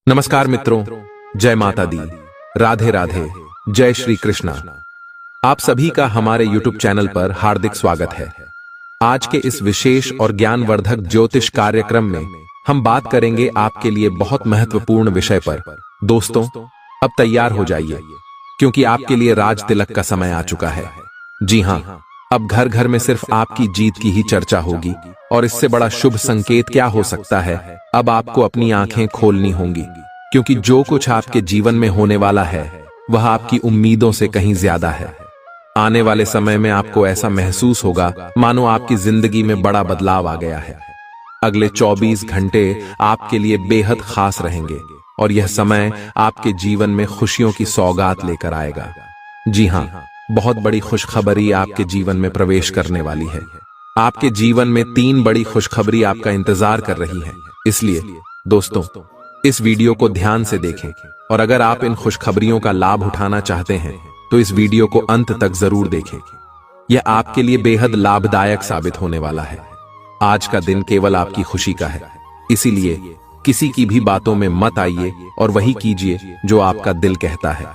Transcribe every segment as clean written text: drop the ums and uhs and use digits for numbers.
नमस्कार मित्रों, जय माता दी, राधे राधे, जय श्री कृष्णा। आप सभी का हमारे YouTube चैनल पर हार्दिक स्वागत है। आज के इस विशेष और ज्ञानवर्धक ज्योतिष कार्यक्रम में हम बात करेंगे आपके लिए बहुत महत्वपूर्ण विषय पर। दोस्तों, अब तैयार हो जाइए क्योंकि आपके लिए राज तिलक का समय आ चुका है। जी हाँ, अब घर घर में सिर्फ आपकी जीत की ही चर्चा होगी और इससे बड़ा शुभ संकेत क्या हो सकता है। अब आपको अपनी आंखें खोलनी होंगी क्योंकि जो कुछ आपके जीवन में होने वाला है वह आपकी उम्मीदों से कहीं ज्यादा है। आने वाले समय में आपको ऐसा महसूस होगा मानो आपकी जिंदगी में बड़ा बदलाव आ गया है। अगले 24 घंटे आपके लिए बेहद खास रहेंगे और यह समय आपके जीवन में खुशियों की सौगात लेकर आएगा। जी हाँ, बहुत बड़ी खुशखबरी आपके जीवन में प्रवेश करने वाली है। आपके जीवन में 3 बड़ी खुशखबरी आपका इंतजार कर रही है। इसलिए दोस्तों, इस वीडियो को ध्यान से देखें और अगर आप इन खुशखबरियों का लाभ उठाना चाहते हैं तो इस वीडियो को अंत तक जरूर देखें। यह आपके लिए बेहद लाभदायक साबित होने वाला है। आज का दिन केवल आपकी खुशी का है, इसीलिए किसी की भी बातों में मत आइए और वही कीजिए जो आपका दिल कहता है।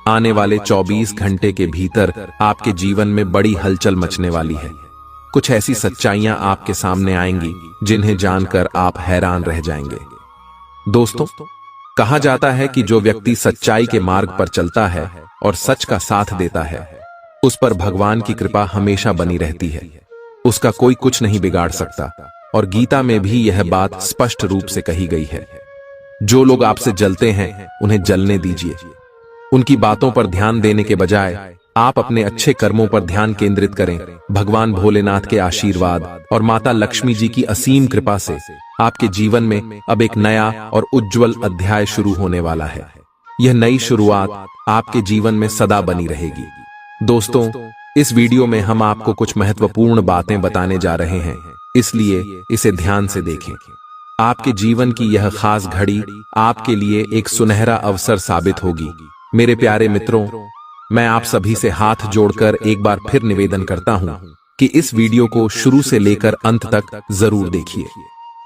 आने वाले 24 घंटे के भीतर आपके जीवन में बड़ी हलचल मचने वाली है। कुछ ऐसी सच्चाइयां आपके सामने आएंगी जिन्हें जानकर आप हैरान रह जाएंगे। दोस्तों, कहा जाता है कि जो व्यक्ति सच्चाई के मार्ग पर चलता है और सच का साथ देता है, उस पर भगवान की कृपा हमेशा बनी रहती है। उसका कोई कुछ नहीं बिगाड़ सकता और गीता में भी यह बात स्पष्ट रूप से कही गई है। जो लोग आपसे जलते हैं उन्हें जलने दीजिए। उनकी बातों पर ध्यान देने के बजाय आप अपने अच्छे कर्मों पर ध्यान केंद्रित करें। भगवान भोलेनाथ के आशीर्वाद और माता लक्ष्मी जी की असीम कृपा से आपके जीवन में अब एक नया और उज्जवल अध्याय शुरू होने वाला है। यह नई शुरुआत आपके जीवन में सदा बनी रहेगी। दोस्तों, इस वीडियो में हम आपको कुछ महत्वपूर्ण बातें बताने जा रहे हैं, इसलिए इसे ध्यान से देखें। आपके जीवन की यह खास घड़ी आपके लिए एक सुनहरा अवसर साबित होगी। मेरे प्यारे मित्रों, मैं आप सभी से हाथ जोड़कर एक बार फिर निवेदन करता हूं कि इस वीडियो को शुरू से लेकर अंत तक जरूर देखिए।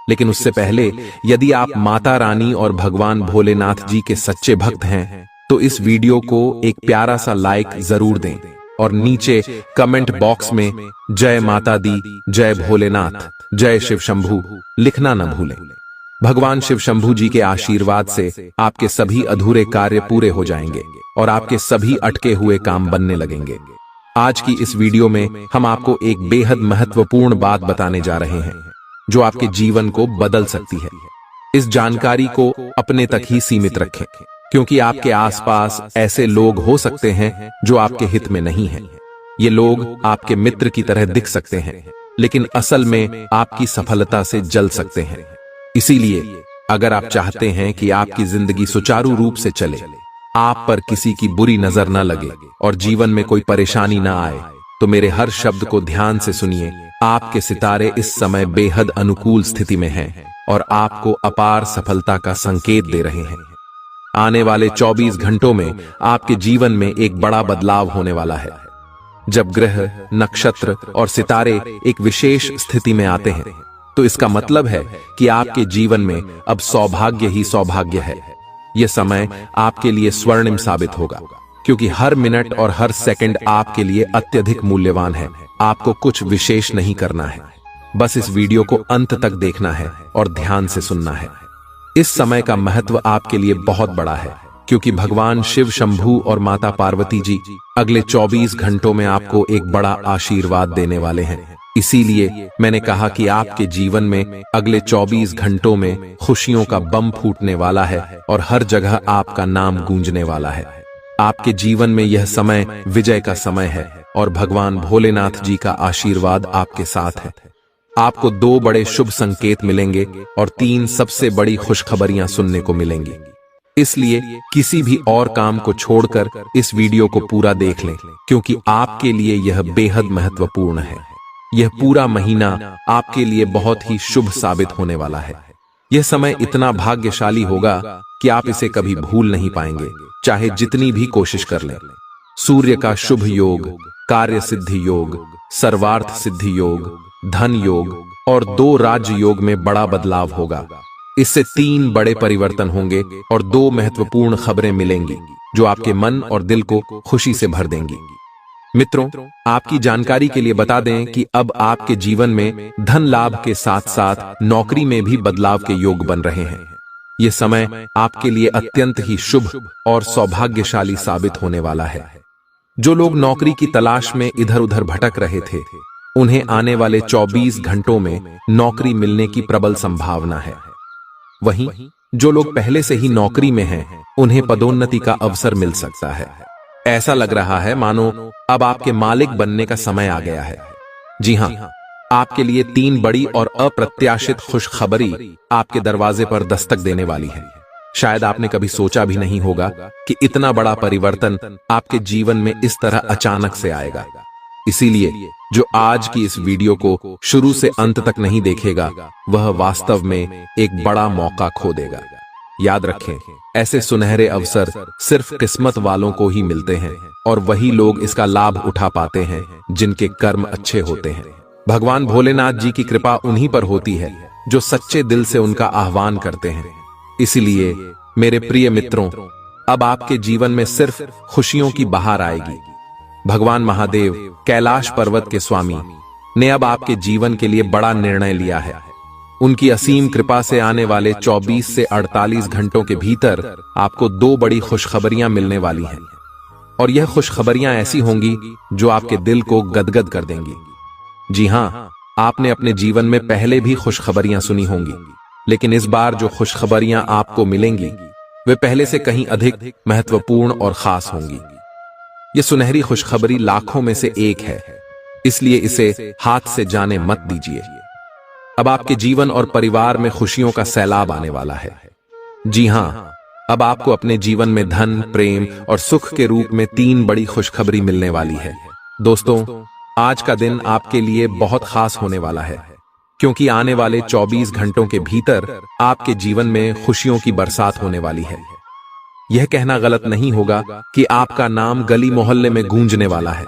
लेकिन उससे पहले, यदि आप माता रानी और भगवान भोलेनाथ जी के सच्चे भक्त हैं तो इस वीडियो को एक प्यारा सा लाइक जरूर दें और नीचे कमेंट बॉक्स में जय माता दी, जय भोलेनाथ, जय शिव शंभू लिखना न भूलें। भगवान शिव शंभू जी के आशीर्वाद से आपके सभी अधूरे कार्य पूरे हो जाएंगे और आपके सभी अटके हुए काम बनने लगेंगे। आज की इस वीडियो में हम आपको एक बेहद महत्वपूर्ण बात बताने जा रहे हैं जो आपके जीवन को बदल सकती है। इस जानकारी को अपने तक ही सीमित रखें क्योंकि आपके आसपास ऐसे लोग हो सकते हैं जो आपके हित में नहीं हैं। ये लोग आपके मित्र की तरह दिख सकते हैं लेकिन असल में आपकी सफलता से जल सकते हैं। इसीलिए अगर आप चाहते हैं कि आपकी जिंदगी सुचारू रूप से चले, आप पर किसी की बुरी नजर न लगे और जीवन में कोई परेशानी न आए, तो मेरे हर शब्द को ध्यान से सुनिए। आपके सितारे इस समय बेहद अनुकूल स्थिति में हैं और आपको अपार सफलता का संकेत दे रहे हैं। आने वाले 24 घंटों में आपके जीवन में एक बड़ा बदलाव होने वाला है। जब ग्रह, नक्षत्र और सितारे एक विशेष स्थिति में आते हैं तो इसका मतलब है कि आपके जीवन में अब सौभाग्य ही सौभाग्य है। यह समय आपके लिए स्वर्णिम साबित होगा क्योंकि हर मिनट और हर सेकंड आपके लिए अत्यधिक मूल्यवान है। आपको कुछ विशेष नहीं करना है, बस इस वीडियो को अंत तक देखना है और ध्यान से सुनना है। इस समय का महत्व आपके लिए बहुत बड़ा है क्योंकि भगवान शिव शंभू और माता पार्वती जी अगले 24 घंटों में आपको एक बड़ा आशीर्वाद देने वाले हैं। इसीलिए मैंने कहा कि आपके जीवन में अगले 24 घंटों में खुशियों का बम फूटने वाला है और हर जगह आपका नाम गूंजने वाला है। आपके जीवन में यह समय विजय का समय है और भगवान भोलेनाथ जी का आशीर्वाद आपके साथ है। आपको 2 बड़े शुभ संकेत मिलेंगे और 3 सबसे बड़ी खुशखबरियां सुनने को मिलेंगी। इसलिए किसी भी और काम को छोड़कर इस वीडियो को पूरा देख लें क्योंकि आपके लिए यह बेहद महत्वपूर्ण है। यह पूरा महीना आपके लिए बहुत ही शुभ साबित होने वाला है। यह समय इतना भाग्यशाली होगा कि आप इसे कभी भूल नहीं पाएंगे, चाहे जितनी भी कोशिश कर लें। सूर्य का शुभ योग, कार्य सिद्धि योग, सर्वार्थ सिद्धि योग, धन योग और 2 राज्य योग में बड़ा बदलाव होगा। इससे 3 बड़े परिवर्तन होंगे और 2 महत्वपूर्ण खबरें मिलेंगी जो आपके मन और दिल को खुशी से भर देंगी। मित्रों, आपकी जानकारी के लिए बता दें कि अब आपके जीवन में धन लाभ के साथ साथ नौकरी में भी बदलाव के योग बन रहे हैं। ये समय आपके लिए अत्यंत ही शुभ और सौभाग्यशाली साबित होने वाला है। जो लोग नौकरी की तलाश में इधर उधर भटक रहे थे, उन्हें आने वाले 24 घंटों में नौकरी मिलने की प्रबल संभावना है। वहीं जो लोग पहले से ही नौकरी में हैं, उन्हें पदोन्नति का अवसर मिल सकता है। ऐसा लग रहा है मानो अब आपके मालिक बनने का समय आ गया है। जी हां, आपके लिए 3 बड़ी और अप्रत्याशित खुशखबरी आपके दरवाजे पर दस्तक देने वाली है। शायद आपने कभी सोचा भी नहीं होगा कि इतना बड़ा परिवर्तन आपके जीवन में इस तरह अचानक से आएगा। इसीलिए जो आज की इस वीडियो को शुरू से अंत तक नहीं देखेगा, वह वास्तव में एक बड़ा मौका खो देगा। याद रखें, ऐसे सुनहरे अवसर सिर्फ किस्मत वालों को ही मिलते हैं और वही लोग इसका लाभ उठा पाते हैं जिनके कर्म अच्छे होते हैं। भगवान भोलेनाथ जी की कृपा उन्हीं पर होती है जो सच्चे दिल से उनका आह्वान करते हैं। इसलिए मेरे प्रिय मित्रों, अब आपके जीवन में सिर्फ खुशियों की बहार आएगी। भगवान महादेव, कैलाश पर्वत के स्वामी, ने अब आपके जीवन के लिए बड़ा निर्णय लिया है। उनकी असीम कृपा से आने वाले 24 से 48 घंटों के भीतर आपको 2 बड़ी खुशखबरियां मिलने वाली हैं। और यह खुशखबरियां ऐसी होंगी जो आपके दिल को गदगद कर देंगी। जी हां, आपने अपने जीवन में पहले भी खुशखबरियां सुनी होंगी, लेकिन इस बार जो खुशखबरियां आपको मिलेंगी वे पहले से कहीं अधिक महत्वपूर्ण और खास होंगी। यह सुनहरी खुशखबरी लाखों में से एक है, इसलिए इसे हाथ से जाने मत दीजिए। अब आपके जीवन और परिवार में खुशियों का सैलाब आने वाला है। जी हां, अब आपको अपने जीवन में धन, प्रेम और सुख के रूप में 3 बड़ी खुशखबरी मिलने वाली है। दोस्तों, आज का दिन आपके लिए बहुत खास होने वाला है, क्योंकि आने वाले 24 घंटों के भीतर आपके जीवन में खुशियों की बरसात होने वाली है। यह कहना गलत नहीं होगा कि आपका नाम गली मोहल्ले में गूंजने वाला है।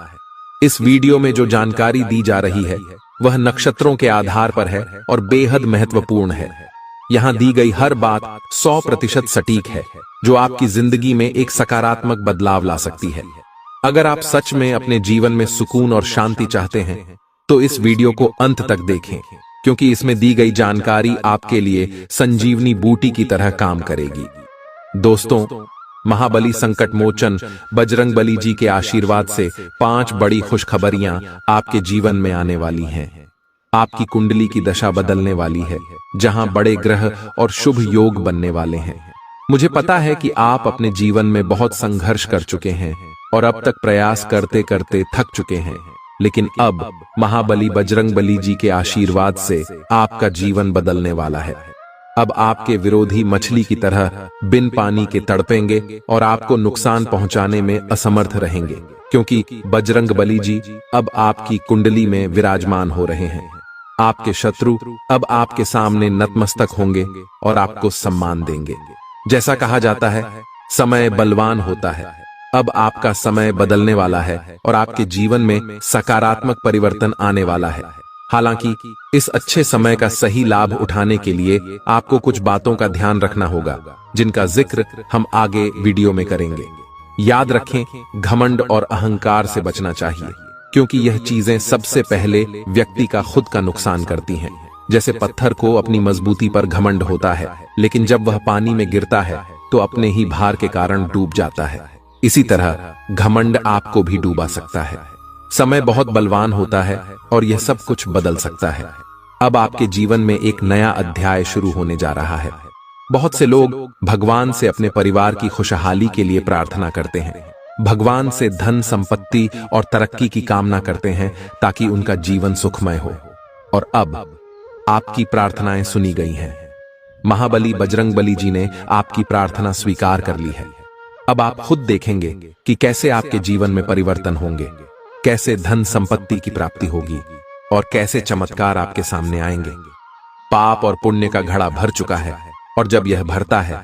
इस वीडियो में जो जानकारी दी जा रही है वह नक्षत्रों के आधार पर है और बेहद महत्वपूर्ण है। यहां दी गई हर बात 100% सटीक है, जो आपकी जिंदगी में एक सकारात्मक बदलाव ला सकती है। अगर आप सच में अपने जीवन में सुकून और शांति चाहते हैं, तो इस वीडियो को अंत तक देखें, क्योंकि इसमें दी गई जानकारी आपके लिए संजीवनी बूटी की तरह काम करेगी। दोस्तों, महाबली संकट मोचन बजरंगबली जी के आशीर्वाद से 5 बड़ी खुशखबरियां आपके जीवन में आने वाली हैं। आपकी कुंडली की दशा बदलने वाली है, जहां बड़े ग्रह और शुभ योग बनने वाले हैं। मुझे पता है कि आप अपने जीवन में बहुत संघर्ष कर चुके हैं और अब तक प्रयास करते करते थक चुके हैं, लेकिन अब महाबली बजरंगबली जी के आशीर्वाद से आपका जीवन बदलने वाला है। अब आपके विरोधी मछली की तरह बिन पानी के तड़पेंगे और आपको नुकसान पहुंचाने में असमर्थ रहेंगे, क्योंकि बजरंगबली जी अब आपकी कुंडली में विराजमान हो रहे हैं। आपके शत्रु अब आपके सामने नतमस्तक होंगे और आपको सम्मान देंगे। जैसा कहा जाता है, समय बलवान होता है। अब आपका समय बदलने वाला है और आपके जीवन में सकारात्मक परिवर्तन आने वाला है। हालांकि इस अच्छे समय का सही लाभ उठाने के लिए आपको कुछ बातों का ध्यान रखना होगा, जिनका जिक्र हम आगे वीडियो में करेंगे। याद रखें, घमंड और अहंकार से बचना चाहिए, क्योंकि यह चीजें सबसे पहले व्यक्ति का खुद का नुकसान करती हैं। जैसे पत्थर को अपनी मजबूती पर घमंड होता है, लेकिन जब वह पानी में गिरता है तो अपने ही भार के कारण डूब जाता है। इसी तरह घमंड आपको भी डूबा सकता है। समय बहुत बलवान होता है और यह सब कुछ बदल सकता है। अब आपके जीवन में एक नया अध्याय शुरू होने जा रहा है। बहुत से लोग भगवान से अपने परिवार की खुशहाली के लिए प्रार्थना करते हैं। भगवान से धन, संपत्ति और तरक्की की कामना करते हैं ताकि उनका जीवन सुखमय हो। और अब आपकी प्रार्थनाएं सुनी गई हैं। महाबली बजरंगबली जी ने आपकी प्रार्थना स्वीकार कर ली है। अब आप खुद देखेंगे कि कैसे आपके जीवन में परिवर्तन होंगे, कैसे धन संपत्ति की प्राप्ति होगी और कैसे चमत्कार आपके सामने आएंगे। पाप और पुण्य का घड़ा भर चुका है और जब यह भरता है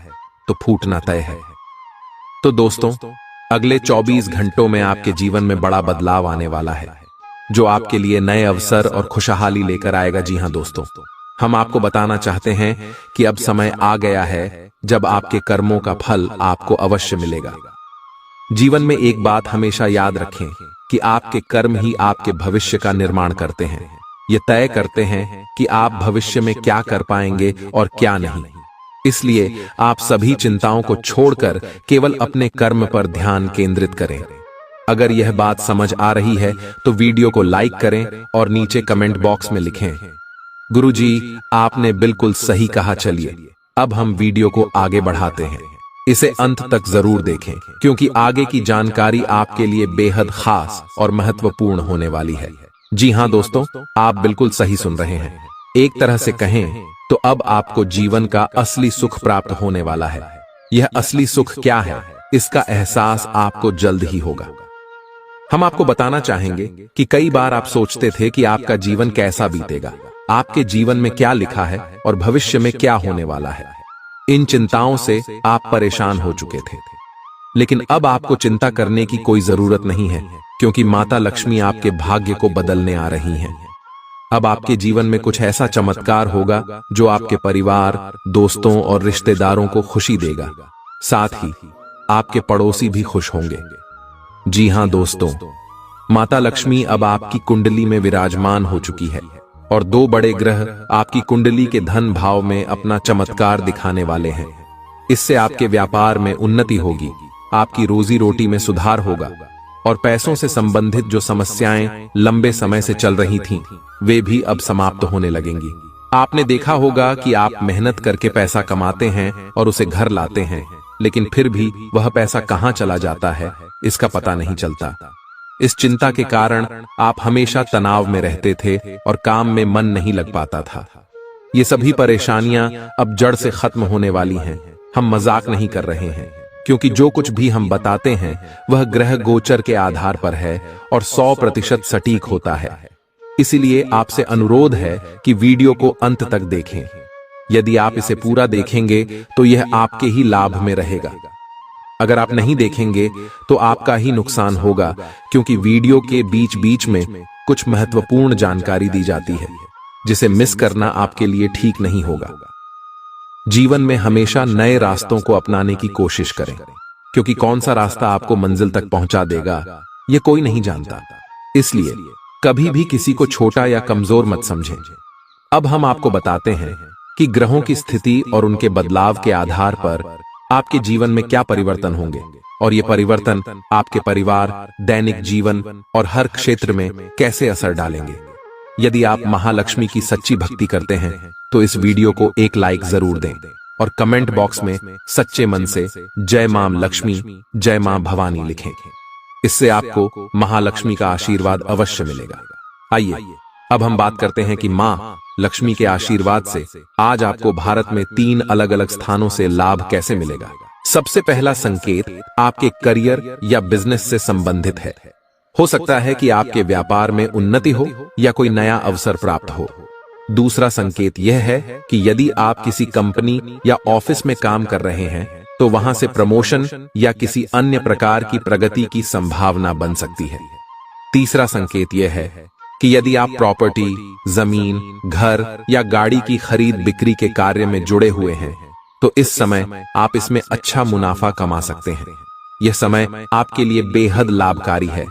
तो फूटना तय है। तो दोस्तों, अगले 24 घंटों में आपके जीवन में बड़ा बदलाव आने वाला है, जो आपके लिए नए अवसर और खुशहाली लेकर आएगा। जी हां दोस्तों, हम आपको बताना चाहते हैं कि अब समय आ गया है जब आपके कर्मों का फल आपको अवश्य मिलेगा। जीवन में एक बात हमेशा याद रखें कि आपके कर्म ही आपके भविष्य का निर्माण करते हैं। ये तय करते हैं कि आप भविष्य में क्या कर पाएंगे और क्या नहीं। इसलिए आप सभी चिंताओं को छोड़कर केवल अपने कर्म पर ध्यान केंद्रित करें। अगर यह बात समझ आ रही है तो वीडियो को लाइक करें और नीचे कमेंट बॉक्स में लिखें, गुरुजी आपने बिल्कुल सही कहा। चलिए अब हम वीडियो को आगे बढ़ाते हैं। इसे अंत तक जरूर देखें क्योंकि आगे की जानकारी आपके लिए बेहद खास और महत्वपूर्ण होने वाली है। जी हां दोस्तों, आप बिल्कुल सही सुन रहे हैं। एक तरह से कहें तो अब आपको जीवन का असली सुख प्राप्त होने वाला है। यह असली सुख क्या है, इसका एहसास आपको जल्द ही होगा। हम आपको बताना चाहेंगे कि कई बार आप सोचते थे कि आपका जीवन कैसा बीतेगा, आपके जीवन में क्या लिखा है और भविष्य में क्या होने वाला है। इन चिंताओं से आप परेशान हो चुके थे, लेकिन अब आपको चिंता करने की कोई जरूरत नहीं है क्योंकि माता लक्ष्मी आपके भाग्य को बदलने आ रही हैं। अब आपके जीवन में कुछ ऐसा चमत्कार होगा जो आपके परिवार, दोस्तों और रिश्तेदारों को खुशी देगा। साथ ही आपके पड़ोसी भी खुश होंगे। जी हां दोस्तों, माता लक्ष्मी अब आपकी कुंडली में विराजमान हो चुकी है और 2 बड़े ग्रह आपकी कुंडली के धन भाव में अपना चमत्कार दिखाने वाले हैं। इससे आपके व्यापार में उन्नति होगी, आपकी रोजी रोटी में सुधार होगा और पैसों से संबंधित जो समस्याएं लंबे समय से चल रही थीं, वे भी अब समाप्त होने लगेंगी। आपने देखा होगा कि आप मेहनत करके पैसा कमाते हैं और उसे घर लाते हैं, लेकिन फिर भी वह पैसा कहां चला जाता है इसका पता नहीं चलता। इस चिंता के कारण आप हमेशा तनाव में रहते थे और काम में मन नहीं लग पाता था। ये सभी परेशानियां अब जड़ से खत्म होने वाली हैं। हम मजाक नहीं कर रहे हैं क्योंकि जो कुछ भी हम बताते हैं वह ग्रह गोचर के आधार पर है और 100% सटीक होता है। इसीलिए आपसे अनुरोध है कि वीडियो को अंत तक देखें। यदि आप इसे पूरा देखेंगे तो यह आपके ही लाभ में रहेगा। अगर आप नहीं देखेंगे तो आपका ही नुकसान होगा क्योंकि वीडियो के बीच बीच में कुछ महत्वपूर्ण जानकारी दी जाती है जिसे मिस करना आपके लिए ठीक नहीं होगा। जीवन में हमेशा नए रास्तों को अपनाने की कोशिश करें क्योंकि कौन सा रास्ता आपको मंजिल तक पहुंचा देगा यह कोई नहीं जानता। इसलिए कभी भी किसी को छोटा या कमजोर मत समझें। अब हम आपको बताते हैं कि ग्रहों की स्थिति और उनके बदलाव के आधार पर आपके जीवन में क्या परिवर्तन होंगे और ये परिवर्तन आपके परिवार, दैनिक जीवन और हर क्षेत्र में कैसे असर डालेंगे। यदि आप महालक्ष्मी की सच्ची भक्ति करते हैं तो इस वीडियो को एक लाइक जरूर दें और कमेंट बॉक्स में सच्चे मन से जय मां लक्ष्मी, जय मां भवानी लिखें। इससे आपको महालक्ष्मी का आशीर्वाद अवश्य मिलेगा। आइए अब हम बात करते हैं कि मां लक्ष्मी के आशीर्वाद से आज आपको भारत में 3 अलग अलग स्थानों से लाभ कैसे मिलेगा। सबसे पहला संकेत आपके करियर या बिजनेस से संबंधित है। हो सकता है कि आपके व्यापार में उन्नति हो या कोई नया अवसर प्राप्त हो। दूसरा संकेत यह है कि यदि आप किसी कंपनी या ऑफिस में काम कर रहे हैं तो वहां से प्रमोशन या किसी अन्य प्रकार की प्रगति की संभावना बन सकती है। तीसरा संकेत यह है कि यदि आप प्रॉपर्टी, जमीन, घर या गाड़ी की खरीद बिक्री के कार्य में जुड़े हुए हैं तो इस समय आप इसमें अच्छा मुनाफा कमा सकते हैं। यह समय आपके लिए बेहद लाभकारी है।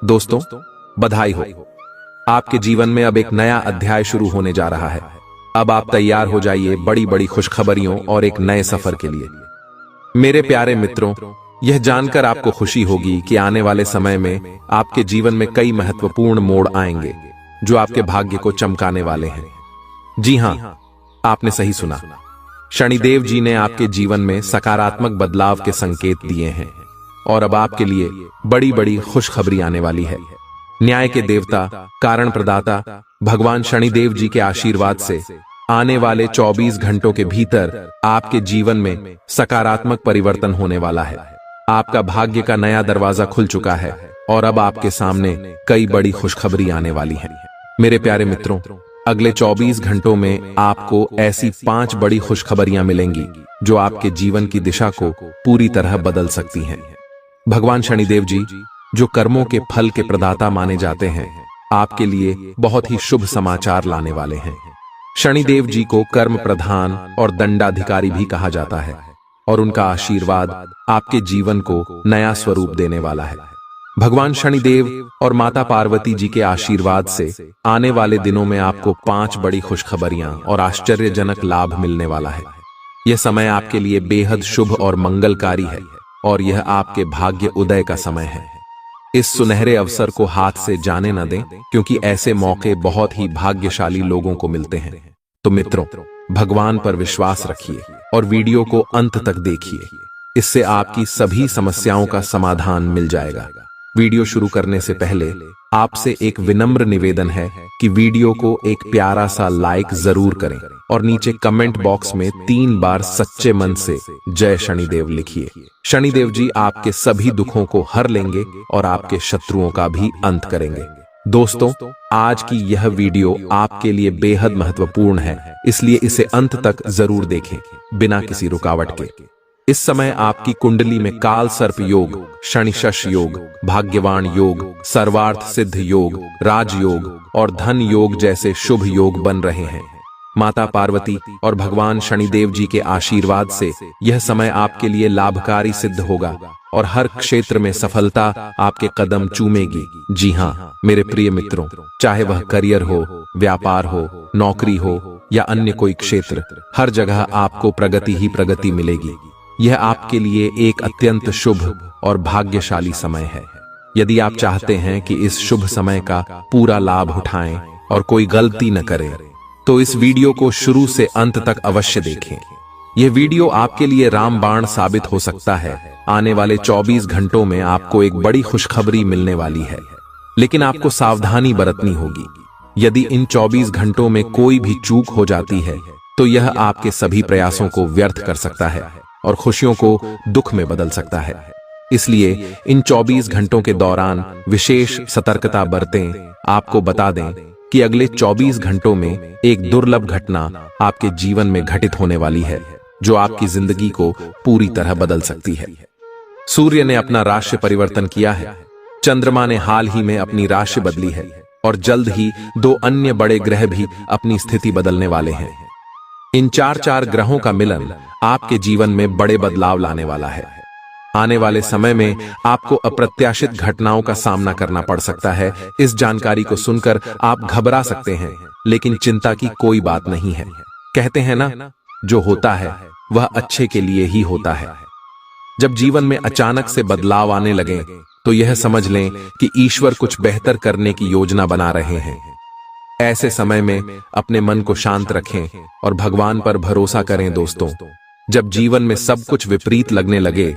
दोस्तों, बधाई हो, आपके जीवन में अब एक नया अध्याय शुरू होने जा रहा है। अब आप तैयार हो जाइए बड़ी बड़ी खुशखबरियों और एक नए सफर के लिए। मेरे प्यारे मित्रों, यह जानकर आपको खुशी होगी कि आने वाले समय में आपके जीवन में कई महत्वपूर्ण मोड़ आएंगे जो आपके भाग्य को चमकाने वाले हैं। जी हां, आपने सही सुना। शनिदेव जी ने आपके जीवन में सकारात्मक बदलाव के संकेत दिए हैं और अब आपके लिए बड़ी बड़ी खुशखबरी आने वाली है। न्याय के देवता, कारण प्रदाता भगवान शनिदेव जी के आशीर्वाद से आने वाले 24 घंटों के भीतर आपके जीवन में सकारात्मक परिवर्तन होने वाला है। आपका भाग्य का नया दरवाजा खुल चुका है और अब आपके सामने कई बड़ी खुशखबरी आने वाली है। मेरे प्यारे मित्रों, अगले 24 घंटों में आपको ऐसी 5 बड़ी खुशखबरियां मिलेंगी जो आपके जीवन की दिशा को पूरी तरह बदल सकती हैं। भगवान शनिदेव जी, जो कर्मों के फल के प्रदाता माने जाते हैं, आपके लिए बहुत ही शुभ समाचार लाने वाले हैं। शनिदेव जी को कर्म प्रधान और दंडाधिकारी भी कहा जाता है और उनका आशीर्वाद आपके जीवन को नया स्वरूप देने वाला है। भगवान शनिदेव और माता पार्वती जी के आशीर्वाद से आने वाले दिनों में आपको 5 बड़ी खुशखबरियां और आश्चर्यजनक लाभ मिलने वाला है। यह समय आपके लिए बेहद शुभ और मंगलकारी है और यह आपके भाग्य उदय का समय है। इस सुनहरे अवसर को हाथ से जाने न दें, क्योंकि ऐसे मौके बहुत ही भाग्यशाली लोगों को मिलते हैं। तो मित्रों, भगवान पर विश्वास रखिए और वीडियो को अंत तक देखिए। इससे आपकी सभी समस्याओं का समाधान मिल जाएगा। वीडियो शुरू करने से पहले आपसे एक विनम्र निवेदन है कि वीडियो को एक प्यारा सा लाइक जरूर करें और नीचे कमेंट बॉक्स में 3 बार सच्चे मन से जय शनिदेव लिखिए। शनिदेव जी आपके सभी दुखों को हर लेंगे और आपके शत्रुओं का भी अंत करेंगे। दोस्तों, आज की यह वीडियो आपके लिए बेहद महत्वपूर्ण है, इसलिए इसे अंत तक जरूर देखें बिना किसी रुकावट के। इस समय आपकी कुंडली में काल सर्प योग, शनिशश योग, भाग्यवान योग, सर्वार्थ सिद्ध योग, राजयोग और धन योग जैसे शुभ योग बन रहे हैं। माता पार्वती और भगवान शनिदेव जी के आशीर्वाद से यह समय आपके लिए लाभकारी सिद्ध होगा और हर क्षेत्र में सफलता आपके कदम चूमेगी। जी हाँ मेरे प्रिय मित्रों, चाहे वह करियर हो, व्यापार हो, नौकरी हो या अन्य कोई क्षेत्र, हर जगह आपको प्रगति ही प्रगति मिलेगी। यह आपके लिए एक अत्यंत शुभ और भाग्यशाली समय है। यदि आप चाहते हैं कि इस शुभ समय का पूरा लाभ उठाएं और कोई गलती न करें, तो इस वीडियो को शुरू से अंत तक अवश्य देखें। यह वीडियो आपके लिए रामबाण साबित हो सकता है। आने वाले 24 घंटों में आपको एक बड़ी खुशखबरी मिलने वाली है, लेकिन आपको सावधानी बरतनी होगी। यदि इन 24 घंटों में कोई भी चूक हो जाती है, तो यह आपके सभी प्रयासों को व्यर्थ कर सकता है और खुशियों को दुख में बदल सकता है। इसलिए इन 24 घंटों के दौरान विशेष सतर्कता बरतें। आपको बता दें कि अगले 24 घंटों में एक दुर्लभ घटना आपके जीवन में घटित होने वाली है, जो आपकी जिंदगी को पूरी तरह बदल सकती है। सूर्य ने अपना राशि परिवर्तन किया है, चंद्रमा ने हाल ही में अपनी राशि बदली है और जल्द ही 2 अन्य बड़े ग्रह भी अपनी स्थिति बदलने वाले हैं। इन 4 ग्रहों का मिलन आपके जीवन में बड़े बदलाव लाने वाला है। आने वाले समय में आपको अप्रत्याशित घटनाओं का सामना करना पड़ सकता है। इस जानकारी को सुनकर आप घबरा सकते हैं, लेकिन चिंता की कोई बात नहीं है। कहते हैं ना, जो होता है वह अच्छे के लिए ही होता है। जब जीवन में अचानक से बदलाव आने लगे, तो यह समझ लें कि ईश्वर कुछ बेहतर करने की योजना बना रहे हैं। ऐसे समय में अपने मन को शांत रखें और भगवान पर भरोसा करें। दोस्तों, जब जीवन में सब कुछ विपरीत लगने लगे,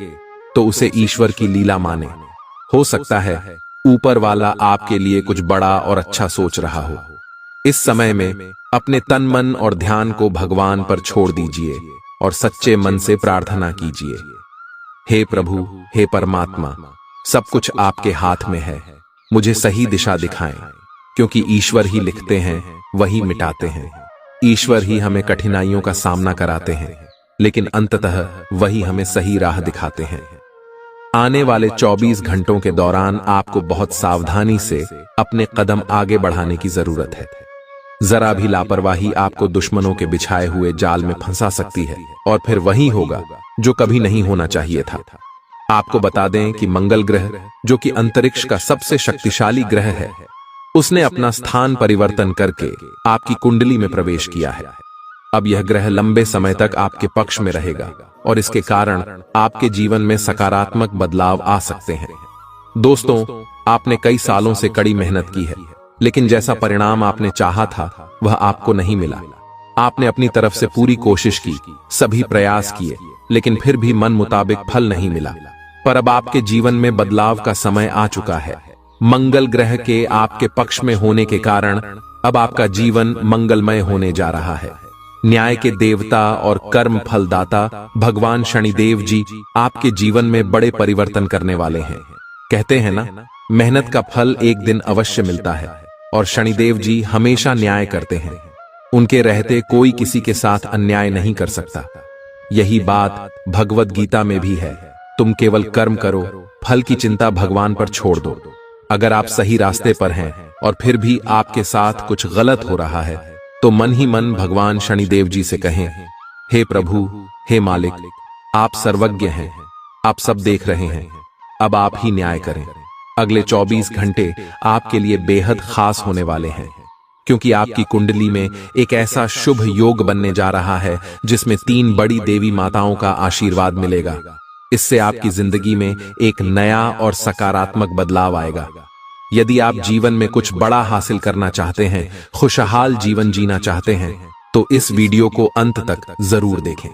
तो उसे ईश्वर की लीला माने। हो सकता है ऊपर वाला आपके लिए कुछ बड़ा और अच्छा सोच रहा हो। इस समय में अपने तन मन और ध्यान को भगवान पर छोड़ दीजिए और सच्चे मन से प्रार्थना कीजिए। हे प्रभु, हे परमात्मा, सब कुछ आपके हाथ में है। मुझे सही दिशा दिखाएं, क्योंकि ईश्वर ही लिखते हैं, वही मिटाते हैं। ईश्वर ही हमें कठिनाइयों का सामना कराते हैं, लेकिन अंततः वही हमें सही राह दिखाते हैं। आने वाले 24 घंटों के दौरान आपको बहुत सावधानी से अपने कदम आगे बढ़ाने की जरूरत है। जरा भी लापरवाही आपको दुश्मनों के बिछाए हुए जाल में फंसा सकती है और फिर वही होगा जो कभी नहीं होना चाहिए था। आपको बता दें कि मंगल ग्रह, जो कि अंतरिक्ष का सबसे शक्तिशाली ग्रह है, उसने अपना स्थान परिवर्तन करके आपकी कुंडली में प्रवेश किया है। अब यह ग्रह लंबे समय तक आपके पक्ष में रहेगा और इसके कारण आपके जीवन में सकारात्मक बदलाव आ सकते हैं। दोस्तों, आपने कई सालों से कड़ी मेहनत की है, लेकिन जैसा परिणाम आपने चाहा था वह आपको नहीं मिला। आपने अपनी तरफ से पूरी कोशिश की, सभी प्रयास किए, लेकिन फिर भी मन मुताबिक फल नहीं मिला। पर अब आपके जीवन में बदलाव का समय आ चुका है। मंगल ग्रह के आपके पक्ष में होने के कारण अब आपका जीवन मंगलमय होने जा रहा है। न्याय के देवता और कर्म फलदाता भगवान शनिदेव जी आपके जीवन में बड़े परिवर्तन करने वाले हैं। कहते हैं ना, मेहनत का फल एक दिन अवश्य मिलता है और शनिदेव जी हमेशा न्याय करते हैं। उनके रहते कोई किसी के साथ अन्याय नहीं कर सकता। यही बात भगवद गीता में भी है। तुम केवल कर्म करो, फल की चिंता भगवान पर छोड़ दो। अगर आप सही रास्ते पर हैं और फिर भी आपके साथ कुछ गलत हो रहा है, तो मन ही मन भगवान शनिदेव जी से कहें, हे प्रभु, हे मालिक, आप सर्वज्ञ हैं, आप सब देख रहे हैं, अब आप ही न्याय करें। अगले 24 घंटे आपके लिए बेहद खास होने वाले हैं, क्योंकि आपकी कुंडली में एक ऐसा शुभ योग बनने जा रहा है जिसमें 3 बड़ी देवी माताओं का आशीर्वाद मिलेगा। इससे आपकी जिंदगी में एक नया और सकारात्मक बदलाव आएगा। यदि आप जीवन में कुछ बड़ा हासिल करना चाहते हैं, खुशहाल जीवन जीना चाहते हैं, तो इस वीडियो को अंत तक जरूर देखें।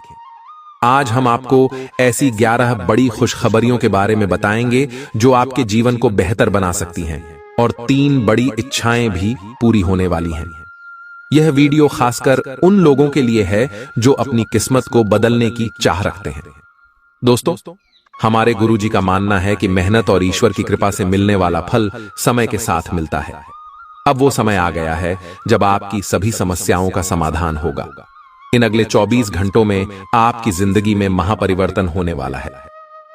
आज हम आपको ऐसी 11 बड़ी खुशखबरियों के बारे में बताएंगे जो आपके जीवन को बेहतर बना सकती हैं और 3 बड़ी इच्छाएं भी पूरी होने वाली हैं। यह वीडियो खासकर उन लोगों के लिए है जो अपनी किस्मत को बदलने की चाह रखते हैं। दोस्तों, हमारे गुरुजी का मानना है कि मेहनत और ईश्वर की कृपा से मिलने वाला फल समय के साथ मिलता है। अब वो समय आ गया है जब आपकी सभी समस्याओं का समाधान होगा। इन अगले 24 घंटों में आपकी जिंदगी में महापरिवर्तन होने वाला है।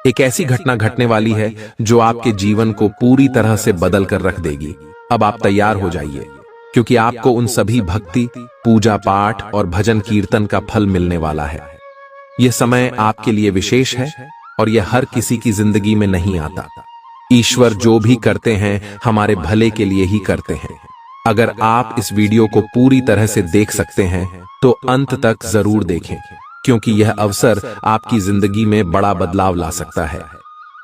एक ऐसी घटना घटने वाली है जो आपके जीवन को पूरी तरह से बदल कर रख देगी। अब आप तैयार हो जाइए, क्योंकि आपको उन सभी भक्ति, पूजा पाठ और भजन कीर्तन का फल मिलने वाला है। यह समय आपके लिए विशेष है और यह हर किसी की जिंदगी में नहीं आता। ईश्वर जो भी करते हैं हमारे भले के लिए ही करते हैं। अगर आप इस वीडियो को पूरी तरह से देख सकते हैं तो अंत तक जरूर देखें, क्योंकि यह अवसर आपकी जिंदगी में बड़ा बदलाव ला सकता है।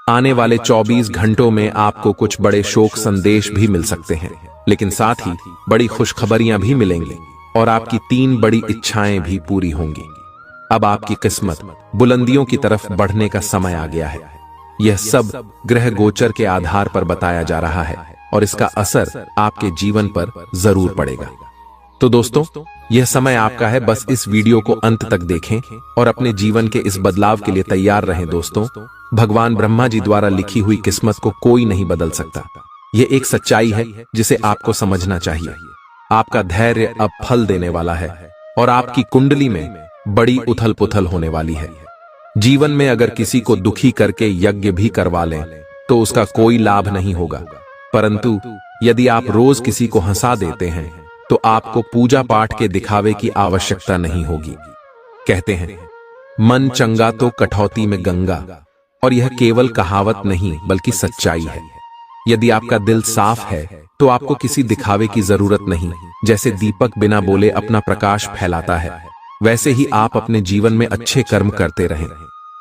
आने वाले 24 घंटों में आपको कुछ बड़े शोक संदेश भी मिल सकते हैं, लेकिन साथ ही बड़ी खुशखबरियां भी मिलेंगी और आपकी 3 बड़ी इच्छाएं भी पूरी होंगी। अब आपकी किस्मत बुलंदियों की तरफ बढ़ने का समय आ गया है। यह सब ग्रह गोचर के आधार पर बताया जा रहा है और इसका असर आपके जीवन पर जरूर पड़ेगा। तो दोस्तों, यह समय आपका है। बस इस वीडियो को अंत तक देखें और अपने जीवन के इस बदलाव के लिए तैयार रहें। दोस्तों, भगवान ब्रह्मा जी द्वारा लिखी हुई किस्मत को कोई नहीं बदल सकता। यह एक सच्चाई है जिसे आपको समझना चाहिए। आपका धैर्य अब फल देने वाला है और आपकी कुंडली में बड़ी उथल पुथल होने वाली है। जीवन में अगर किसी को दुखी करके यज्ञ भी करवा लें तो उसका कोई लाभ नहीं होगा, परंतु यदि आप रोज किसी को हंसा देते हैं तो आपको पूजा पाठ के दिखावे की आवश्यकता नहीं होगी। कहते हैं, मन चंगा तो कठौती में गंगा, और यह केवल कहावत नहीं बल्कि सच्चाई है। यदि आपका दिल साफ है तो आपको किसी दिखावे की जरूरत नहीं। जैसे दीपक बिना बोले अपना प्रकाश फैलाता है, वैसे ही आप अपने जीवन में अच्छे कर्म करते रहें।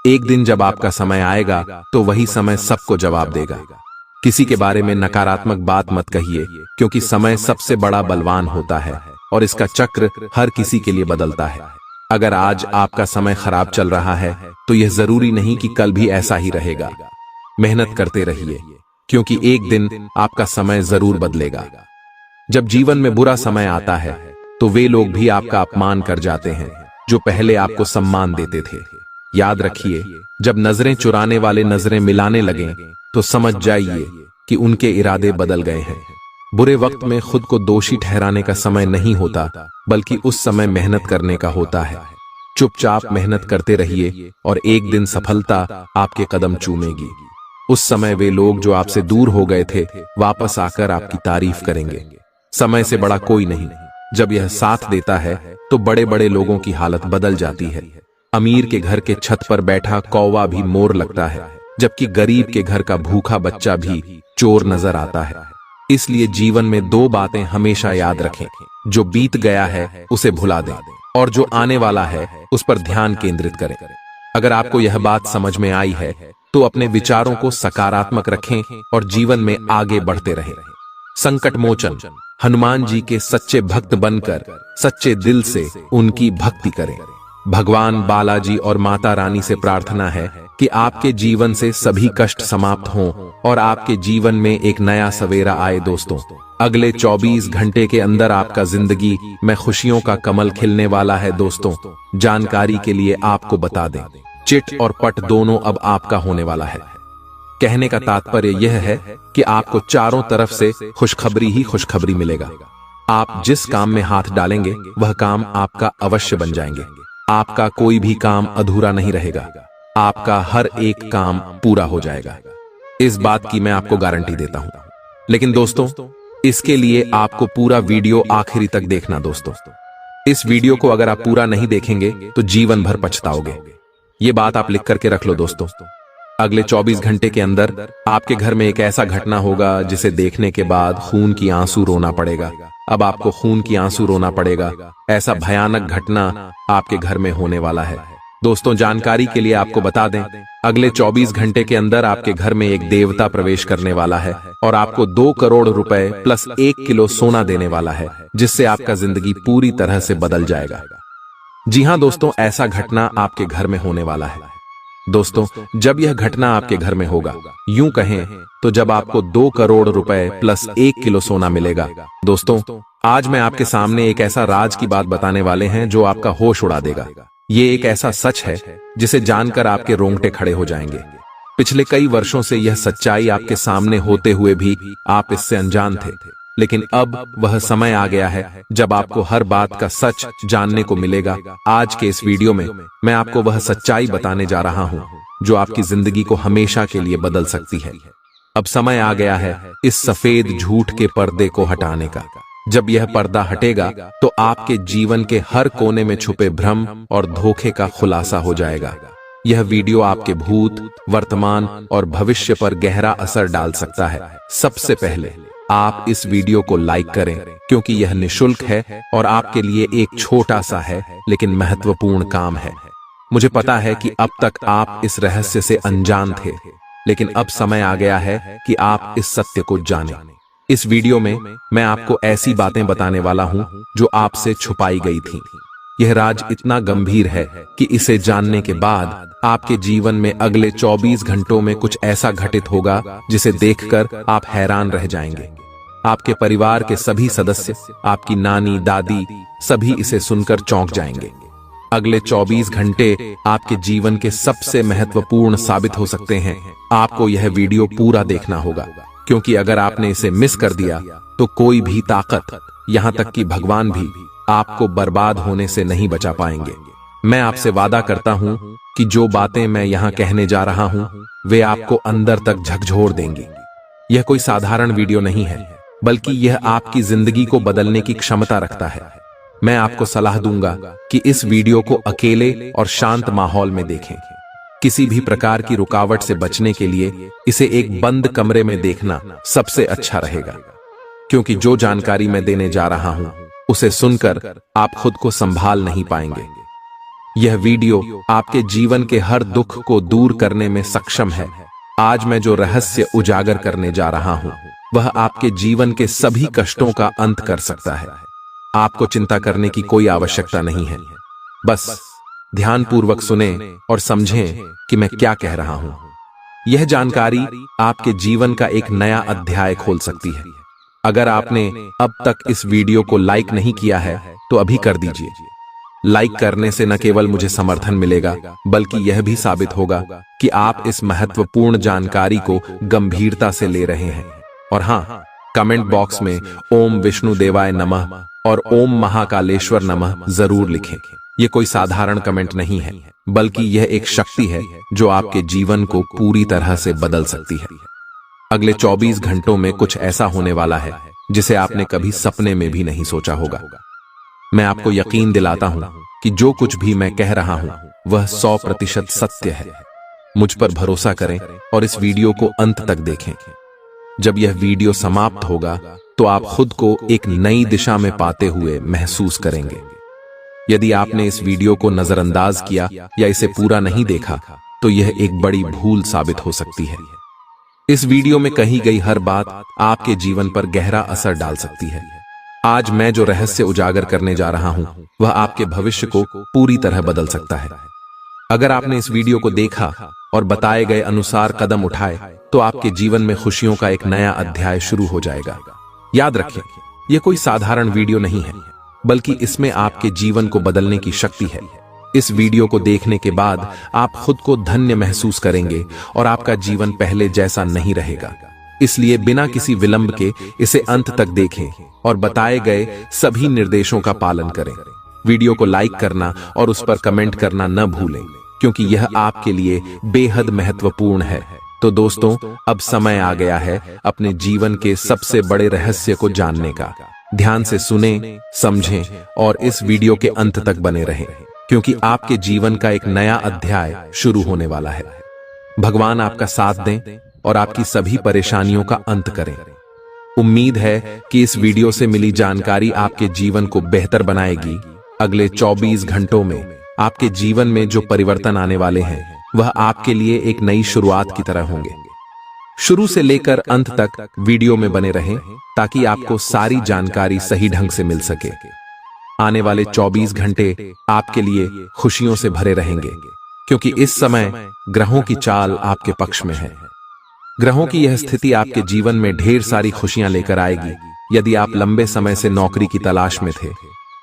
एक दिन जब आपका समय आएगा तो वही समय सबको जवाब देगा। किसी के बारे में नकारात्मक बात मत कहिए, क्योंकि समय सबसे बड़ा बलवान होता है और इसका चक्र हर किसी के लिए बदलता है। अगर आज आपका समय खराब चल रहा है तो यह जरूरी नहीं कि कल भी ऐसा ही रहेगा। मेहनत करते रहिए, क्योंकि एक दिन आपका समय जरूर बदलेगा। जब जीवन में बुरा समय आता है तो वे लोग भी आपका अपमान कर जाते हैं जो पहले आपको सम्मान देते थे। याद रखिए, जब नजरें चुराने वाले नजरें मिलाने लगें तो समझ जाइए कि उनके इरादे बदल गए हैं। बुरे वक्त में खुद को दोषी ठहराने का समय नहीं होता, बल्कि उस समय मेहनत करने का होता है। चुपचाप मेहनत करते रहिए और एक दिन सफलता आपके कदम चूमेगी। उस समय वे लोग जो आपसे दूर हो गए थे वापस आकर आपकी तारीफ करेंगे। समय से बड़ा कोई नहीं। जब यह साथ देता है तो बड़े बड़े लोगों की हालत बदल जाती है। अमीर के घर के छत पर बैठा कौवा भी मोर लगता है, जबकि गरीब के घर का भूखा बच्चा भी चोर नजर आता है। इसलिए जीवन में 2 बातें हमेशा याद रखें। जो बीत गया है उसे भुला दें और जो आने वाला है उस पर ध्यान केंद्रित करें। अगर आपको यह बात समझ में आई है तो अपने विचारों को सकारात्मक रखें और जीवन में आगे बढ़ते रहें। संकट मोचन हनुमान जी के सच्चे भक्त बनकर सच्चे दिल से उनकी भक्ति करें। भगवान बालाजी और माता रानी से प्रार्थना है कि आपके जीवन से सभी कष्ट समाप्त हों और आपके जीवन में एक नया सवेरा आए। दोस्तों, अगले 24 घंटे के अंदर आपका जिंदगी में खुशियों का कमल खिलने वाला है। दोस्तों, जानकारी के लिए आपको बता दें, चिट और पट दोनों अब आपका होने वाला है। कहने का तात्पर्य यह है कि आपको चारों तरफ से खुशखबरी ही खुशखबरी मिलेगा। आप जिस काम में हाथ डालेंगे वह काम आपका अवश्य बन जाएंगे। आपका कोई भी काम अधूरा नहीं रहेगा। आपका हर एक काम पूरा हो जाएगा। इस बात की मैं आपको गारंटी देता हूं। लेकिन दोस्तों, इसके लिए आपको पूरा वीडियो आखिरी तक देखना। दोस्तों, इस वीडियो को अगर आप पूरा नहीं देखेंगे तो जीवन भर पछताओगे। ये बात आप लिख करके रख लो दोस्तों। अगले 24 घंटे के अंदर आपके घर में एक ऐसा घटना होगा जिसे देखने के बाद खून की आंसू रोना पड़ेगा। अब आपको खून की आंसू रोना पड़ेगा, ऐसा भयानक घटना आपके घर में होने वाला है। दोस्तों, जानकारी के लिए आपको बता दें, अगले 24 घंटे के अंदर आपके घर में एक देवता प्रवेश करने वाला है और आपको 2 करोड़ रुपए प्लस 1 किलो सोना देने वाला है, जिससे आपका जिंदगी पूरी तरह से बदल जाएगा। जी हां दोस्तों, ऐसा घटना आपके घर में होने वाला है। दोस्तों, जब यह घटना आपके घर में होगा, यूं कहें तो जब आपको 2 करोड़ रुपए प्लस 1 किलो सोना मिलेगा। दोस्तों, आज मैं आपके सामने एक ऐसा राज की बात बताने वाले हैं जो आपका होश उड़ा देगा। ये एक ऐसा सच है जिसे जानकर आपके रोंगटे खड़े हो जाएंगे। पिछले कई वर्षों से यह सच्चाई आपके सामने होते हुए भी आप इससे अनजान थे, लेकिन अब वह समय आ गया है जब आपको हर बात का सच जानने को मिलेगा। आज के इस वीडियो में मैं आपको वह सच्चाई बताने जा रहा हूं जो आपकी जिंदगी को हमेशा के लिए बदल सकती है। अब समय आ गया है इस सफेद झूठ के पर्दे को हटाने का। जब यह पर्दा हटेगा तो आपके जीवन के हर कोने में छुपे भ्रम और धोखे का खुलासा हो जाएगा। यह वीडियो आपके भूत, वर्तमान और भविष्य पर गहरा असर डाल सकता है। सबसे पहले आप इस वीडियो को लाइक करें, क्योंकि यह निशुल्क है और आपके लिए एक छोटा सा है लेकिन महत्वपूर्ण काम है। मुझे पता है कि अब तक आप इस रहस्य से अनजान थे, लेकिन अब समय आ गया है कि आप इस सत्य को जानें। इस वीडियो में मैं आपको ऐसी बातें बताने वाला हूं जो आपसे छुपाई गई थीं। यह राज इतना गंभीर है कि इसे जानने के बाद आपके जीवन में अगले 24 घंटों में कुछ ऐसा घटित होगा जिसे देखकर आप हैरान रह जाएंगे। आपके परिवार के सभी सदस्य, आपकी नानी, दादी, सभी इसे सुनकर चौंक जाएंगे। अगले 24 घंटे आपके जीवन के सबसे महत्वपूर्ण साबित हो सकते हैं। आपको यह वीडियो पूरा देखना होगा, क्योंकि अगर आपने इसे मिस कर दिया तो कोई भी ताकत, यहां तक कि भगवान भी, आपको बर्बाद होने से नहीं बचा पाएंगे। मैं आपसे वादा करता हूं कि जो बातें मैं यहां कहने जा रहा हूं वे आपको अंदर तक झकझोर देंगी। यह कोई साधारण वीडियो नहीं है, बल्कि यह आपकी जिंदगी को बदलने की क्षमता रखता है। मैं आपको सलाह दूंगा कि इस वीडियो को अकेले और शांत माहौल में देखें। किसी भी प्रकार की रुकावट से बचने के लिए इसे एक बंद कमरे में देखना सबसे अच्छा रहेगा, क्योंकि जो जानकारी मैं देने जा रहा हूं उसे सुनकर आप खुद को संभाल नहीं पाएंगे। यह वीडियो आपके जीवन के हर दुख को दूर करने में सक्षम है। आज मैं जो रहस्य उजागर करने जा रहा हूं वह आपके जीवन के सभी कष्टों का अंत कर सकता है। आपको चिंता करने की कोई आवश्यकता नहीं है। बस ध्यानपूर्वक सुने और समझें कि मैं क्या कह रहा हूं। यह जानकारी आपके जीवन का एक नया अध्याय खोल सकती है। अगर आपने अब तक इस वीडियो को लाइक नहीं किया है तो अभी कर दीजिए। लाइक करने से न केवल मुझे समर्थन मिलेगा, बल्कि यह भी साबित होगा कि आप इस महत्वपूर्ण जानकारी को गंभीरता से ले रहे हैं। और हाँ, कमेंट बॉक्स में ओम विष्णु देवाय नमः और ओम महाकालेश्वर नमः जरूर लिखें। यह कोई साधारण कमेंट नहीं है, बल्कि यह एक शक्ति है जो आपके जीवन को पूरी तरह से बदल सकती है। अगले 24 घंटों में कुछ ऐसा होने वाला है जिसे आपने कभी सपने में भी नहीं सोचा होगा। मैं आपको यकीन दिलाता हूं कि जो कुछ भी मैं कह रहा हूं वह 100% सत्य है। मुझ पर भरोसा करें और इस वीडियो को अंत तक देखें। जब यह वीडियो समाप्त होगा तो आप खुद को एक नई दिशा में पाते हुए महसूस करेंगे। यदि आपने इस वीडियो को नजरअंदाज किया या इसे पूरा नहीं देखा तो यह एक बड़ी भूल साबित हो सकती है। इस वीडियो में कही गई हर बात आपके जीवन पर गहरा असर डाल सकती है। आज मैं जो रहस्य उजागर करने जा रहा हूं वह आपके भविष्य को पूरी तरह बदल सकता है। अगर आपने इस वीडियो को देखा और बताए गए अनुसार कदम उठाए तो आपके जीवन में खुशियों का एक नया अध्याय शुरू हो जाएगा। याद रखें, यह कोई साधारण वीडियो नहीं है, बल्कि इसमें आपके जीवन को बदलने की शक्ति है। इस वीडियो को देखने के बाद आप खुद को धन्य महसूस करेंगे और आपका जीवन पहले जैसा नहीं रहेगा। इसलिए बिना किसी विलंब के इसे अंत तक देखें और बताए गए सभी निर्देशों का पालन करें। वीडियो को लाइक करना और उस पर कमेंट करना न भूलें, क्योंकि यह आपके लिए बेहद महत्वपूर्ण है। तो दोस्तों, अब समय आ गया है अपने जीवन के सबसे बड़े रहस्य को जानने का। ध्यान से सुने, समझें और इस वीडियो के अंत तक बने रहें, क्योंकि आपके जीवन का एक नया अध्याय शुरू होने वाला है। भगवान आपका साथ दें और आपकी सभी परेशानियों का अंत करें। उम्मीद है कि इस वीडियो से मिली जानकारी आपके जीवन को बेहतर बनाएगी। अगले 24 घंटों में आपके जीवन में जो परिवर्तन आने वाले हैं वह आपके लिए एक नई शुरुआत की तरह होंगे। शुरू से लेकर अंत तक वीडियो में बने रहें ताकि आपको सारी जानकारी सही ढंग से मिल सके। आने वाले 24 घंटे आपके लिए खुशियों से भरे रहेंगे, क्योंकि इस समय ग्रहों की चाल आपके पक्ष में है। ग्रहों की यह स्थिति आपके जीवन में ढेर सारी खुशियां लेकर आएगी। यदि आप लंबे समय से नौकरी की तलाश में थे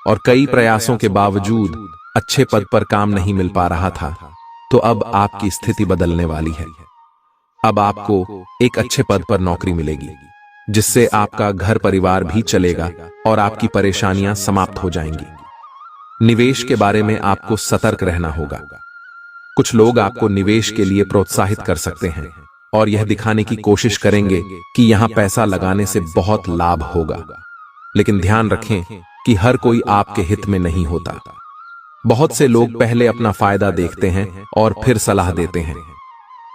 और कई प्रयासों के बावजूद अच्छे पद पर काम नहीं मिल पा रहा था, तो अब आपकी स्थिति बदलने वाली है। अब आपको एक अच्छे पद पर नौकरी मिलेगी, जिससे आपका घर परिवार भी चलेगा और आपकी परेशानियां समाप्त हो जाएंगी। निवेश के बारे में आपको सतर्क रहना होगा। कुछ लोग आपको निवेश के लिए प्रोत्साहित कर सकते हैं और यह दिखाने की कोशिश करेंगे कि यहां पैसा लगाने से बहुत लाभ होगा, लेकिन ध्यान रखें कि हर कोई आपके हित में नहीं होता। बहुत से लोग पहले अपना फायदा देखते हैं और फिर सलाह देते हैं।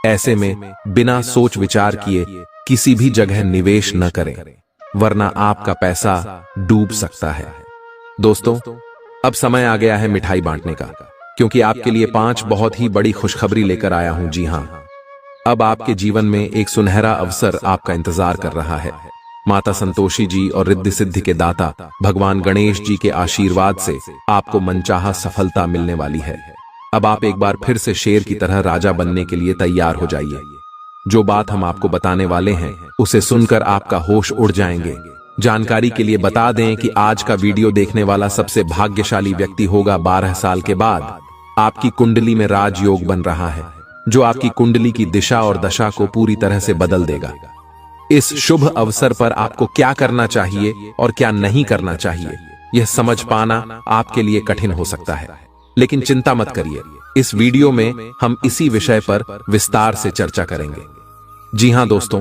ऐसे में बिना सोच विचार किए किसी भी जगह निवेश न करें, वरना आपका पैसा डूब सकता है। दोस्तों, अब समय आ गया है मिठाई बांटने का, क्योंकि आपके लिए 5 बहुत ही बड़ी खुशखबरी लेकर आया हूं। जी हां, अब आपके जीवन में एक सुनहरा अवसर आपका इंतजार कर रहा है। माता संतोषी जी और रिद्धि सिद्धि के दाता भगवान गणेश जी के आशीर्वाद से आपको मनचाहा सफलता मिलने वाली है। अब आप एक बार फिर से शेर की तरह राजा बनने के लिए तैयार हो जाइए। जो बात हम आपको बताने वाले हैं उसे सुनकर आपका होश उड़ जाएंगे। जानकारी के लिए बता दें कि आज का वीडियो देखने वाला सबसे भाग्यशाली व्यक्ति होगा। 12 साल के बाद आपकी कुंडली में राजयोग बन रहा है, जो आपकी कुंडली की दिशा और दशा को पूरी तरह से बदल देगा। इस शुभ अवसर पर आपको क्या करना चाहिए और क्या नहीं करना चाहिए, यह समझ पाना आपके लिए कठिन हो सकता है, लेकिन चिंता मत करिए। इस वीडियो में हम इसी विषय पर विस्तार से चर्चा करेंगे। जी हां दोस्तों,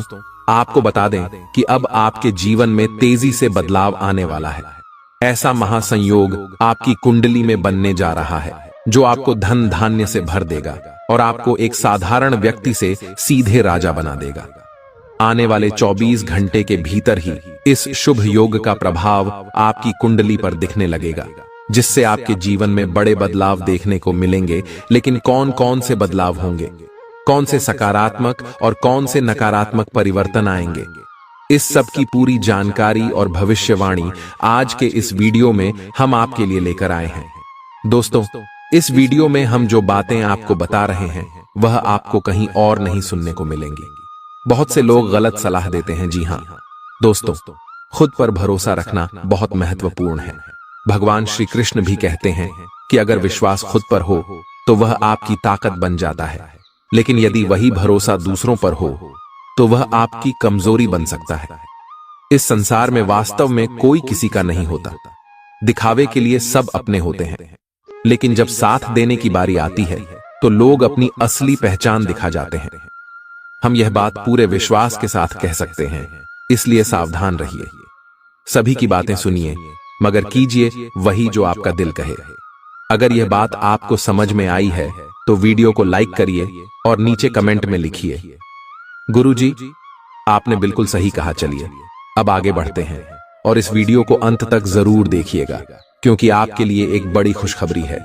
आपको बता दें कि अब आपके जीवन में तेजी से बदलाव आने वाला है। ऐसा महासंयोग आपकी कुंडली में बनने जा रहा है, जो आपको धन धान्य से भर देगा और आपको एक साधारण व्यक्ति से सीधे राजा बना देगा। आने वाले 24 घंटे के भीतर ही इस शुभ योग का प्रभाव आपकी कुंडली पर दिखने लगेगा, जिससे आपके जीवन में बड़े बदलाव देखने को मिलेंगे। लेकिन कौन कौन से बदलाव होंगे, कौन से सकारात्मक और कौन से नकारात्मक परिवर्तन आएंगे, इस सब की पूरी जानकारी और भविष्यवाणी आज के इस वीडियो में हम आपके लिए लेकर आए हैं। दोस्तों, इस वीडियो में हम जो बातें आपको बता रहे हैं वह आपको कहीं और नहीं सुनने को मिलेंगी। बहुत से लोग गलत सलाह देते हैं। जी हां दोस्तों, खुद पर भरोसा रखना बहुत महत्वपूर्ण है। भगवान श्री कृष्ण भी कहते हैं कि अगर विश्वास खुद पर हो तो वह आपकी ताकत बन जाता है, लेकिन यदि वही भरोसा दूसरों पर हो तो वह आपकी कमजोरी बन सकता है। इस संसार में वास्तव में कोई किसी का नहीं होता। दिखावे के लिए सब अपने होते हैं, लेकिन जब साथ देने की बारी आती है तो लोग अपनी असली पहचान दिखा जाते हैं। हम यह बात पूरे विश्वास के साथ कह सकते हैं, इसलिए सावधान रहिए। सभी की बातें सुनिए, मगर कीजिए वही जो आपका दिल कहे। अगर यह बात आपको समझ में आई है तो वीडियो को लाइक करिए और नीचे कमेंट में लिखिए, गुरुजी आपने बिल्कुल सही कहा। चलिए अब आगे बढ़ते हैं और इस वीडियो को अंत तक जरूर देखिएगा, क्योंकि आपके लिए एक बड़ी खुशखबरी है।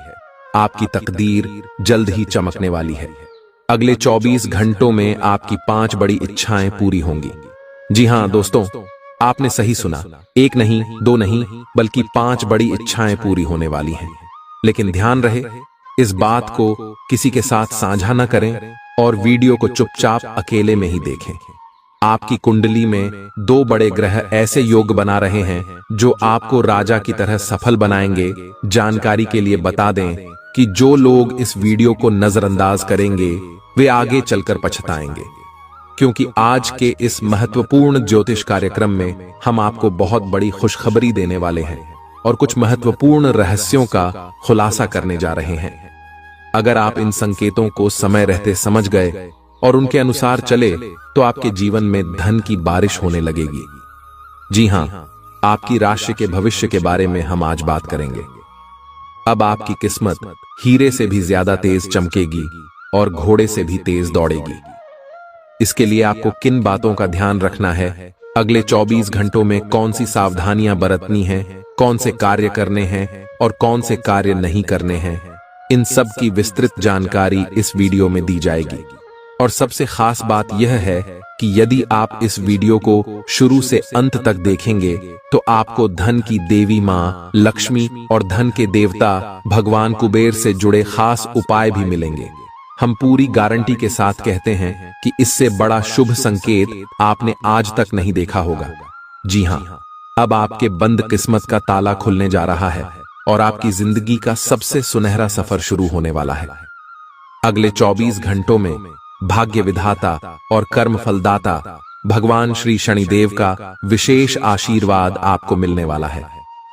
आपकी तकदीर जल्द ही चमकने वाली है। अगले 24 घंटों में आपकी 5 बड़ी इच्छाएं पूरी होंगी। जी हां दोस्तों, आपने सही सुना, एक नहीं, दो नहीं, बल्कि 5 बड़ी इच्छाएं पूरी होने वाली हैं। लेकिन ध्यान रहे, इस बात को किसी के साथ साझा न करें और वीडियो को चुपचाप अकेले में ही देखें। आपकी कुंडली में 2 बड़े ग्रह ऐसे योग बना रहे हैं जो आपको राजा की तरह सफल बनाएंगे। जानकारी के लिए बता दें कि जो लोग इस वीडियो को नजरअंदाज करेंगे वे आगे चलकर पछताएंगे, क्योंकि आज के इस महत्वपूर्ण ज्योतिष कार्यक्रम में हम आपको बहुत बड़ी खुशखबरी देने वाले हैं और कुछ महत्वपूर्ण रहस्यों का खुलासा करने जा रहे हैं। अगर आप इन संकेतों को समय रहते समझ गए और उनके अनुसार चले तो आपके जीवन में धन की बारिश होने लगेगी। जी हां, आपकी राशि के भविष्य के बारे में हम आज बात करेंगे। अब आपकी किस्मत हीरे से भी ज्यादा तेज चमकेगी और घोड़े से भी तेज दौड़ेगी। इसके लिए आपको किन बातों का ध्यान रखना है, अगले 24 घंटों में कौन सी सावधानियां बरतनी हैं, कौन से कार्य करने हैं और कौन से कार्य नहीं करने हैं, इन सब की विस्तृत जानकारी इस वीडियो में दी जाएगी। और सबसे खास बात यह है कि यदि आप इस वीडियो को शुरू से अंत तक देखेंगे तो आपको धन की देवी मां लक्ष्मी और धन के देवता भगवान कुबेर से जुड़े खास उपाय भी मिलेंगे। हम पूरी गारंटी के साथ कहते हैं कि इससे बड़ा शुभ संकेत आपने आज तक नहीं देखा होगा। जी हां, अब आपके बंद किस्मत का ताला खुलने जा रहा है और आपकी जिंदगी का सबसे सुनहरा सफर शुरू होने वाला है। अगले 24 घंटों में भाग्य विधाता और कर्म फलदाता भगवान श्री शनिदेव का विशेष आशीर्वाद आपको मिलने वाला है।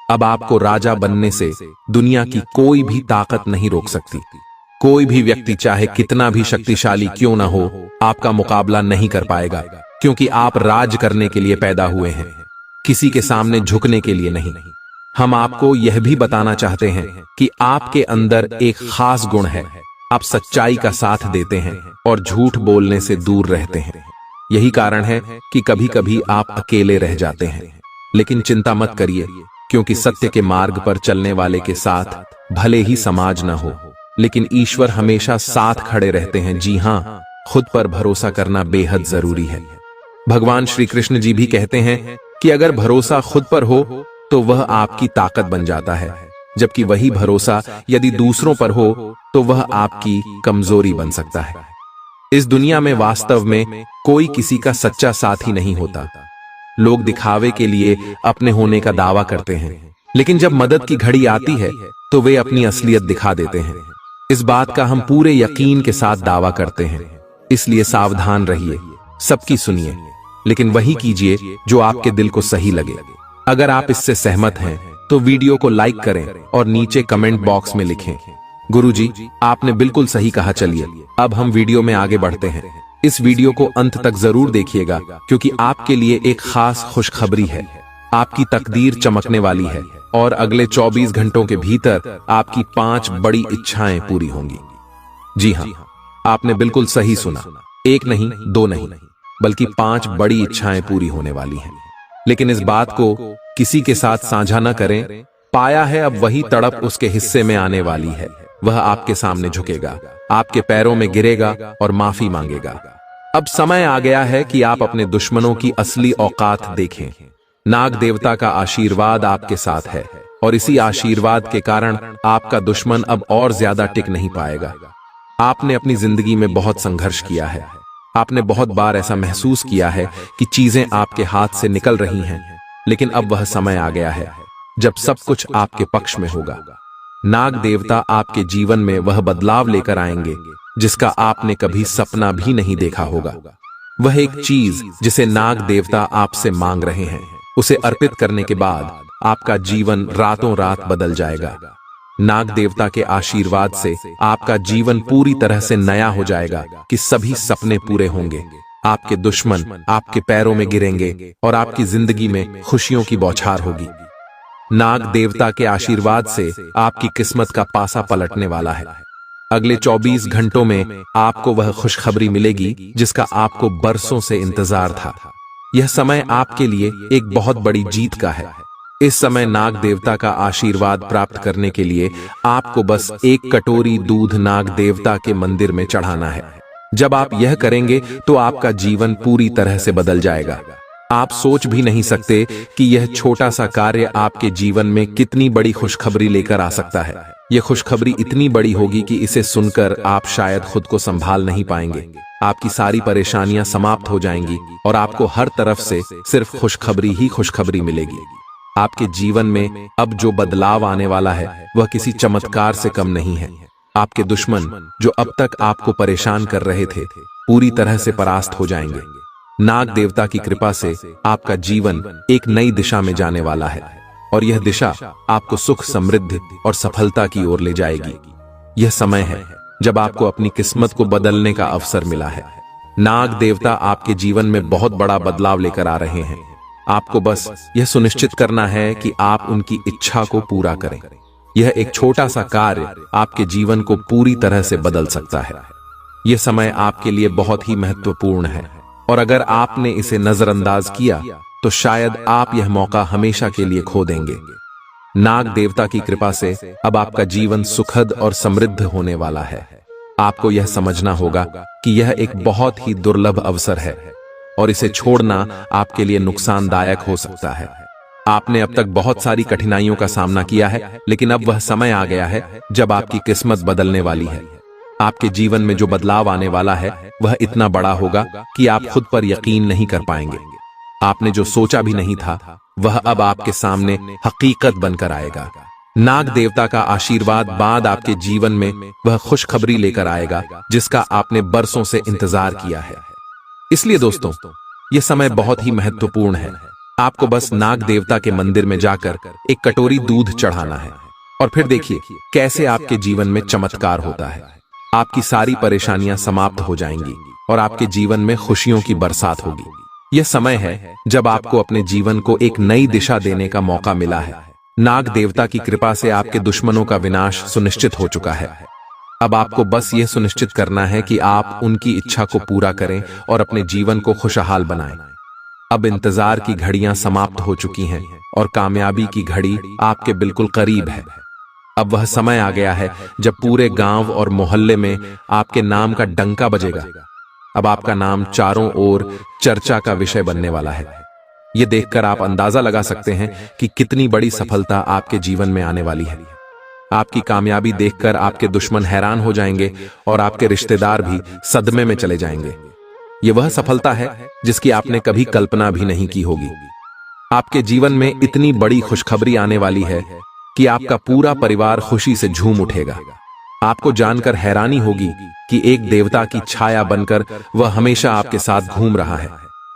अब आपको राजा बनने से दुनिया की कोई भी ताकत नहीं रोक सकती। कोई भी व्यक्ति चाहे कितना भी शक्तिशाली क्यों ना हो, आपका मुकाबला नहीं कर पाएगा, क्योंकि आप राज करने के लिए पैदा हुए हैं, किसी के सामने झुकने के लिए नहीं। हम आपको यह भी बताना चाहते हैं कि आपके अंदर एक खास गुण है। आप सच्चाई का साथ देते हैं और झूठ बोलने से दूर रहते हैं। यही कारण है कि कभी कभी आप अकेले रह जाते हैं, लेकिन चिंता मत करिए, क्योंकि सत्य के मार्ग पर चलने वाले के साथ भले ही समाज न हो, लेकिन ईश्वर हमेशा साथ खड़े रहते हैं। जी हां, खुद पर भरोसा करना बेहद जरूरी है। भगवान श्री कृष्ण जी भी कहते हैं कि अगर भरोसा खुद पर हो तो वह आपकी ताकत बन जाता है, जबकि वही भरोसा यदि दूसरों पर हो तो वह आपकी कमजोरी बन सकता है। इस दुनिया में वास्तव में कोई किसी का सच्चा साथी नहीं होता। लोग दिखावे के लिए अपने होने का दावा करते हैं, लेकिन जब मदद की घड़ी आती है तो वे अपनी असलियत दिखा देते हैं। इस बात का हम पूरे यकीन के साथ दावा करते हैं। इसलिए सावधान रहिए, सबकी सुनिए, लेकिन वही कीजिए जो आपके दिल को सही लगे। अगर आप इससे सहमत हैं तो वीडियो को लाइक करें और नीचे कमेंट बॉक्स में लिखें, गुरुजी आपने बिल्कुल सही कहा। चलिए अब हम वीडियो में आगे बढ़ते हैं। इस वीडियो को अंत तक जरूर देखिएगा, क्योंकि आपके लिए एक खास खुशखबरी है। आपकी तकदीर चमकने वाली है और अगले 24 घंटों के भीतर आपकी 5 बड़ी इच्छाएं पूरी होंगी। जी हां, आपने बिल्कुल सही सुना। एक नहीं, दो नहीं, बल्कि 5 बड़ी इच्छाएं पूरी होने वाली हैं। लेकिन इस बात को किसी के साथ साझा न करें। पाया है अब वही तड़प उसके हिस्से में आने वाली है। वह आपके सामने झुकेगा, आपके पैरों में गिरेगा और माफी मांगेगा। अब समय आ गया है कि आप अपने दुश्मनों की असली औकात देखें। नाग देवता का आशीर्वाद आपके साथ है और इसी आशीर्वाद के कारण आपका दुश्मन अब और ज्यादा टिक नहीं पाएगा। आपने अपनी जिंदगी में बहुत संघर्ष किया है। आपने बहुत बार ऐसा महसूस किया है कि चीजें आपके हाथ से निकल रही हैं, लेकिन अब वह समय आ गया है जब सब कुछ आपके पक्ष में होगा। नाग देवता आपके जीवन में वह बदलाव लेकर आएंगे जिसका आपने कभी सपना भी नहीं देखा होगा। वह एक चीज जिसे नाग देवता आपसे मांग रहे हैं, उसे अर्पित करने के बाद आपका जीवन रातों रात बदल जाएगा। नाग देवता के आशीर्वाद से आपका जीवन पूरी तरह से नया हो जाएगा कि सभी सपने पूरे होंगे। आपके दुश्मन आपके पैरों में गिरेंगे और आपकी जिंदगी में खुशियों की बौछार होगी। नाग देवता के आशीर्वाद से आपकी किस्मत का पासा पलटने वाला है। अगले 24 घंटों में आपको वह खुशखबरी मिलेगी जिसका आपको बरसों से इंतजार था। यह समय आपके लिए एक बहुत बड़ी जीत का है। इस समय नाग देवता का आशीर्वाद प्राप्त करने के लिए आपको बस एक कटोरी दूध नाग देवता के मंदिर में चढ़ाना है। जब आप यह करेंगे तो आपका जीवन पूरी तरह से बदल जाएगा। आप सोच भी नहीं सकते कि यह छोटा सा कार्य आपके जीवन में कितनी बड़ी खुशखबरी लेकर आ सकता है। यह खुशखबरी इतनी बड़ी होगी कि इसे सुनकर आप शायद खुद को संभाल नहीं पाएंगे। आपकी सारी परेशानियां समाप्त हो जाएंगी और आपको हर तरफ से सिर्फ खुशखबरी ही खुशखबरी मिलेगी। आपके जीवन में अब जो बदलाव आने वाला है वह किसी चमत्कार से कम नहीं है। आपके दुश्मन जो अब तक आपको परेशान कर रहे थे पूरी तरह से परास्त हो जाएंगे। नाग देवता की कृपा से आपका जीवन एक नई दिशा में जाने वाला है और यह दिशा आपको सुख, समृद्धि और सफलता की ओर ले जाएगी। यह समय है जब आपको अपनी किस्मत को बदलने का अवसर मिला है। नाग देवता आपके जीवन में बहुत बड़ा बदलाव लेकर आ रहे हैं। आपको बस यह सुनिश्चित करना है कि आप उनकी इच्छा को पूरा करें। यह एक छोटा सा कार्य आपके जीवन को पूरी तरह से बदल सकता है। यह समय आपके लिए बहुत ही महत्वपूर्ण है और अगर आपने इसे नजरअंदाज किया तो शायद आप यह मौका हमेशा के लिए खो देंगे। नाग देवता की कृपा से अब आपका जीवन सुखद और समृद्ध होने वाला है। आपको यह समझना होगा कि यह एक बहुत ही दुर्लभ अवसर है और इसे छोड़ना आपके लिए नुकसानदायक हो सकता है। आपने अब तक बहुत सारी कठिनाइयों का सामना किया है, लेकिन अब वह समय आ गया है जब आपकी किस्मत बदलने वाली है। आपके जीवन में जो बदलाव आने वाला है वह इतना बड़ा होगा कि आप खुद पर यकीन नहीं कर पाएंगे। आपने जो सोचा भी नहीं था वह अब आपके सामने हकीकत बनकर आएगा। नाग देवता का आशीर्वाद बाद आपके जीवन में वह खुशखबरी लेकर आएगा जिसका आपने बरसों से इंतजार किया है। इसलिए दोस्तों, यह समय बहुत ही महत्वपूर्ण है। आपको बस नाग देवता के मंदिर में जाकर एक कटोरी दूध चढ़ाना है और फिर देखिए कैसे आपके जीवन में चमत्कार होता है। आपकी सारी परेशानियां समाप्त हो जाएंगी और आपके जीवन में खुशियों की बरसात होगी। यह समय है जब आपको अपने जीवन को एक नई दिशा देने का मौका मिला है। नाग देवता की कृपा से आपके दुश्मनों का विनाश सुनिश्चित हो चुका है। अब आपको बस यह सुनिश्चित करना है कि आप उनकी इच्छा को पूरा करें और अपने जीवन को खुशहाल बनाएं। अब इंतजार की घड़ियां समाप्त हो चुकी हैं और कामयाबी की घड़ी आपके बिल्कुल करीब है। अब वह समय आ गया है जब पूरे गांव और मोहल्ले में आपके नाम का डंका बजेगा। अब आपका नाम चारों ओर चर्चा का विषय बनने वाला है। यह देखकर आप अंदाजा लगा सकते हैं कि कितनी बड़ी सफलता आपके जीवन में आने वाली है। आपकी कामयाबी देखकर आपके दुश्मन हैरान हो जाएंगे और आपके रिश्तेदार भी सदमे में चले जाएंगे। यह वह सफलता है जिसकी आपने कभी कल्पना भी नहीं की होगी। आपके जीवन में इतनी बड़ी खुशखबरी आने वाली है कि आपका पूरा परिवार खुशी से झूम उठेगा। आपको जानकर हैरानी होगी कि एक देवता की छाया बनकर वह हमेशा आपके साथ घूम रहा है।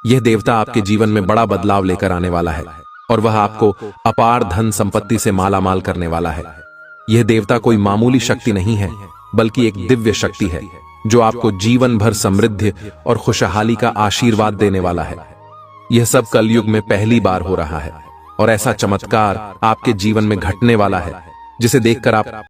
यह देवता आपके जीवन में बड़ा बदलाव लेकर आने वाला है और वह आपको अपार धन संपत्ति से मालामाल करने वाला है। यह देवता कोई मामूली शक्ति नहीं है, बल्कि एक दिव्य शक्ति है जो आपको जीवन भर समृद्धि और खुशहाली का आशीर्वाद देने वाला है। यह सब कलयुग में पहली बार हो रहा है और ऐसा चमत्कार आपके जीवन में घटने वाला है जिसे देखकर आप